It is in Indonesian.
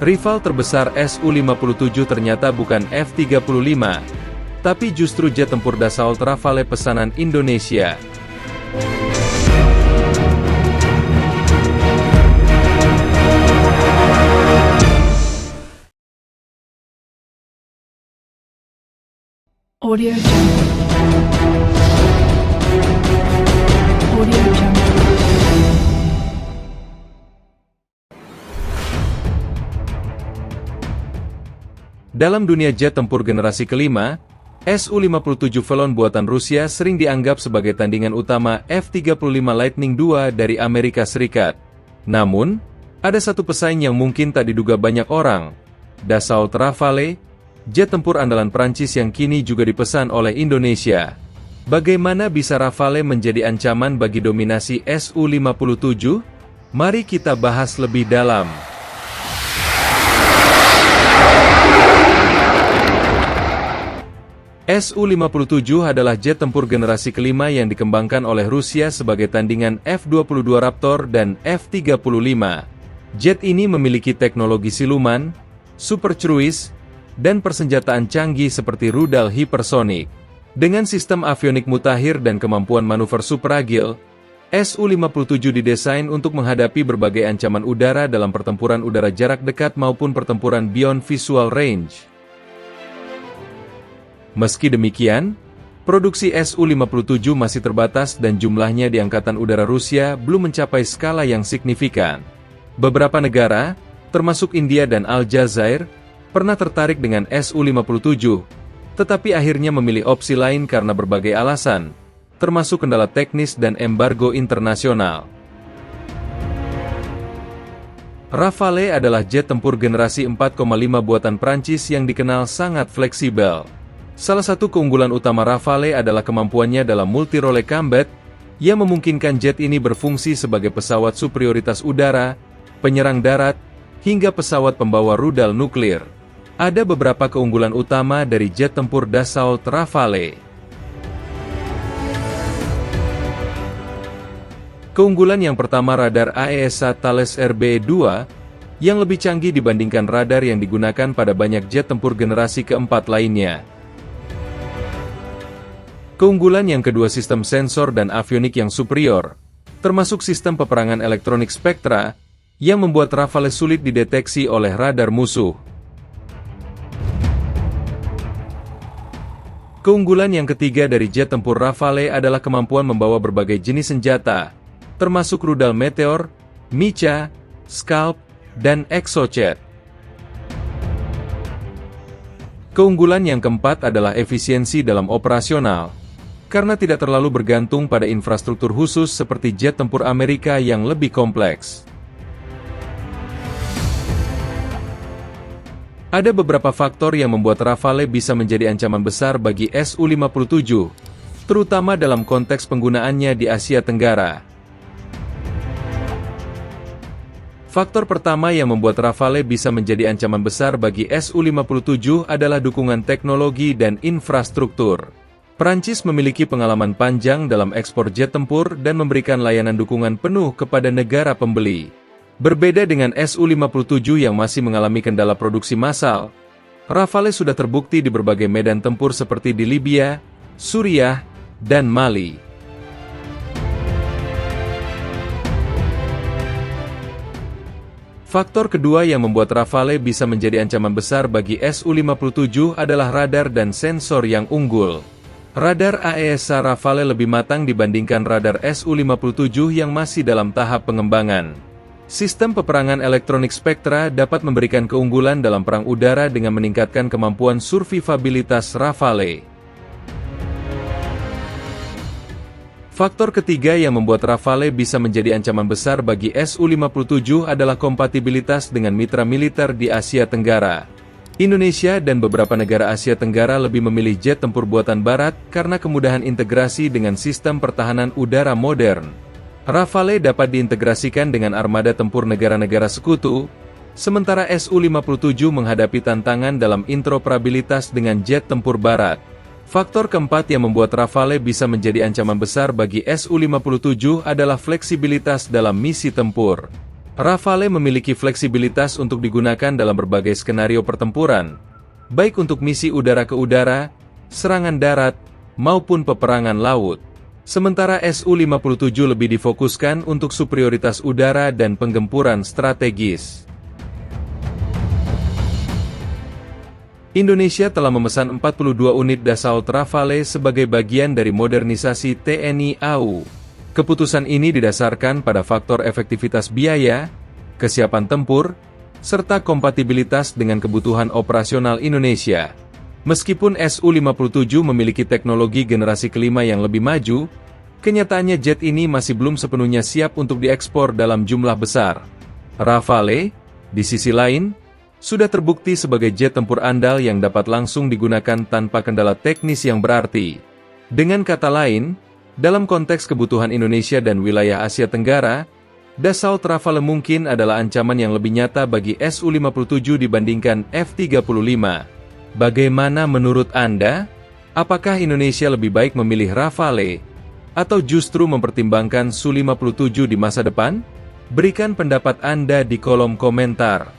Rival terbesar Su-57 ternyata bukan F-35, tapi justru jet tempur Dassault Rafale pesanan Indonesia. Audio Jungle. Audio Jungle. Dalam dunia jet tempur generasi kelima, Su-57 Valon buatan Rusia sering dianggap sebagai tandingan utama F-35 Lightning II dari Amerika Serikat. Namun, ada satu pesaing yang mungkin tak diduga banyak orang. Dassault Rafale, jet tempur andalan Prancis yang kini juga dipesan oleh Indonesia. Bagaimana bisa Rafale menjadi ancaman bagi dominasi Su-57? Mari kita bahas lebih dalam. Su-57 adalah jet tempur generasi kelima yang dikembangkan oleh Rusia sebagai tandingan F-22 Raptor dan F-35. Jet ini memiliki teknologi siluman, super cruise, dan persenjataan canggih seperti rudal hipersonik. Dengan sistem avionik mutakhir dan kemampuan manuver super agil, Su-57 didesain untuk menghadapi berbagai ancaman udara dalam pertempuran udara jarak dekat maupun pertempuran beyond visual range. Meski demikian, produksi Su-57 masih terbatas dan jumlahnya di Angkatan Udara Rusia belum mencapai skala yang signifikan. Beberapa negara, termasuk India dan Aljazair, pernah tertarik dengan Su-57, tetapi akhirnya memilih opsi lain karena berbagai alasan, termasuk kendala teknis dan embargo internasional. Rafale adalah jet tempur generasi 4,5 buatan Prancis yang dikenal sangat fleksibel. Salah satu keunggulan utama Rafale adalah kemampuannya dalam multi-role combat, yang memungkinkan jet ini berfungsi sebagai pesawat superioritas udara, penyerang darat, hingga pesawat pembawa rudal nuklir. Ada beberapa keunggulan utama dari jet tempur Dassault Rafale. Keunggulan yang pertama radar AESA Thales RB2, yang lebih canggih dibandingkan radar yang digunakan pada banyak jet tempur generasi keempat lainnya. Keunggulan yang kedua sistem sensor dan avionik yang superior, termasuk sistem peperangan elektronik Spectra, yang membuat Rafale sulit dideteksi oleh radar musuh. Keunggulan yang ketiga dari jet tempur Rafale adalah kemampuan membawa berbagai jenis senjata, termasuk rudal Meteor, Mica, Scalp, dan Exocet. Keunggulan yang keempat adalah efisiensi dalam operasional, karena tidak terlalu bergantung pada infrastruktur khusus seperti jet tempur Amerika yang lebih kompleks. Ada beberapa faktor yang membuat Rafale bisa menjadi ancaman besar bagi Su-57, terutama dalam konteks penggunaannya di Asia Tenggara. Faktor pertama yang membuat Rafale bisa menjadi ancaman besar bagi Su-57 adalah dukungan teknologi dan infrastruktur. Prancis memiliki pengalaman panjang dalam ekspor jet tempur dan memberikan layanan dukungan penuh kepada negara pembeli. Berbeda dengan Su-57 yang masih mengalami kendala produksi massal, Rafale sudah terbukti di berbagai medan tempur seperti di Libya, Suriah, dan Mali. Faktor kedua yang membuat Rafale bisa menjadi ancaman besar bagi Su-57 adalah radar dan sensor yang unggul. Radar AESA Rafale lebih matang dibandingkan radar Su-57 yang masih dalam tahap pengembangan. Sistem peperangan elektronik Spectra dapat memberikan keunggulan dalam perang udara dengan meningkatkan kemampuan survivabilitas Rafale. Faktor ketiga yang membuat Rafale bisa menjadi ancaman besar bagi Su-57 adalah kompatibilitas dengan mitra militer di Asia Tenggara. Indonesia dan beberapa negara Asia Tenggara lebih memilih jet tempur buatan Barat karena kemudahan integrasi dengan sistem pertahanan udara modern. Rafale dapat diintegrasikan dengan armada tempur negara-negara sekutu, sementara Su-57 menghadapi tantangan dalam interoperabilitas dengan jet tempur Barat. Faktor keempat yang membuat Rafale bisa menjadi ancaman besar bagi Su-57 adalah fleksibilitas dalam misi tempur. Rafale memiliki fleksibilitas untuk digunakan dalam berbagai skenario pertempuran, baik untuk misi udara ke udara, serangan darat, maupun peperangan laut. Sementara Su-57 lebih difokuskan untuk superioritas udara dan penggempuran strategis. Indonesia telah memesan 42 unit Dassault Rafale sebagai bagian dari modernisasi TNI AU. Keputusan ini didasarkan pada faktor efektivitas biaya, kesiapan tempur, serta kompatibilitas dengan kebutuhan operasional Indonesia. Meskipun Su-57 memiliki teknologi generasi kelima yang lebih maju, kenyataannya jet ini masih belum sepenuhnya siap untuk diekspor dalam jumlah besar. Rafale, di sisi lain, sudah terbukti sebagai jet tempur andal yang dapat langsung digunakan tanpa kendala teknis yang berarti. Dengan kata lain, dalam konteks kebutuhan Indonesia dan wilayah Asia Tenggara, Dassault Rafale mungkin adalah ancaman yang lebih nyata bagi Su-57 dibandingkan F-35. Bagaimana menurut Anda? Apakah Indonesia lebih baik memilih Rafale, atau justru mempertimbangkan Su-57 di masa depan? Berikan pendapat Anda di kolom komentar.